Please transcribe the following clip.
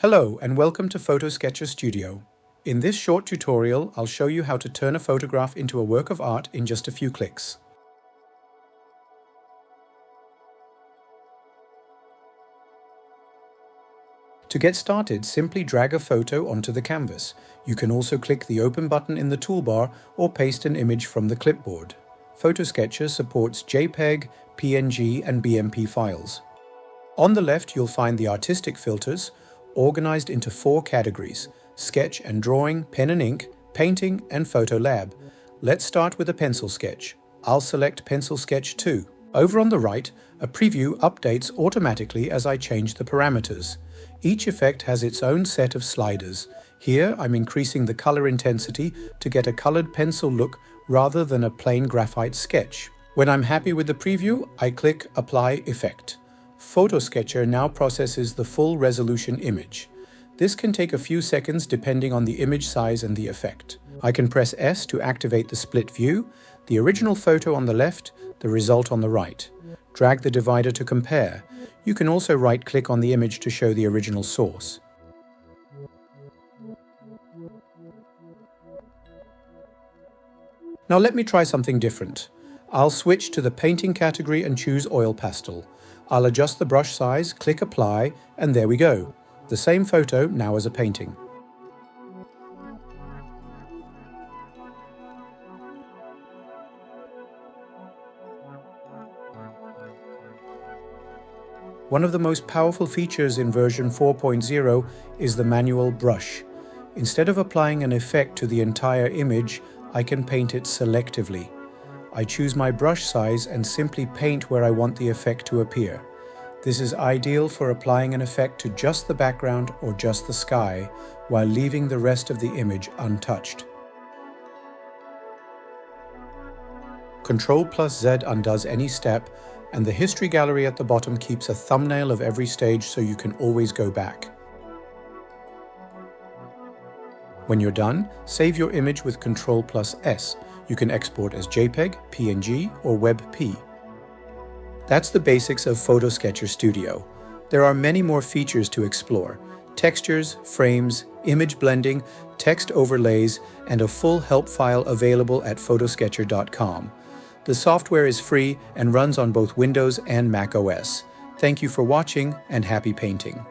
Hello and welcome to PhotoSketcher Studio. In this short tutorial, I'll show you how to turn a photograph into a work of art in just a few clicks. To get started, simply drag a photo onto the canvas. You can also click the Open button in the toolbar or paste an image from the clipboard. PhotoSketcher supports JPEG, PNG and BMP files. On the left, you'll find the artistic filters, organized into 4 categories: sketch and drawing, pen and ink, painting, and photo lab. Let's start with a pencil sketch. I'll select Pencil Sketch 2. Over on the right, a preview updates automatically as I change the parameters. Each effect has its own set of sliders. Here, I'm increasing the color intensity to get a colored pencil look rather than a plain graphite sketch. When I'm happy with the preview, I click Apply Effect. PhotoSketcher now processes the full resolution image. This can take a few seconds depending on the image size and the effect. I can press S to activate the split view, the original photo on the left, the result on the right. Drag the divider to compare. You can also right-click on the image to show the original source. Now let me try something different. I'll switch to the painting category and choose oil pastel. I'll adjust the brush size, click Apply, and there we go. The same photo now as a painting. One of the most powerful features in version 4.0 is the manual brush. Instead of applying an effect to the entire image, I can paint it selectively. I choose my brush size and simply paint where I want the effect to appear. This is ideal for applying an effect to just the background or just the sky, while leaving the rest of the image untouched. Ctrl+Z undoes any step, and the history gallery at the bottom keeps a thumbnail of every stage so you can always go back. When you're done, save your image with Ctrl+S. You can export as JPEG, PNG, or WebP. That's the basics of PhotoSketcher Studio. There are many more features to explore: textures, frames, image blending, text overlays, and a full help file available at photosketcher.com. The software is free and runs on both Windows and Mac OS. Thank you for watching and happy painting.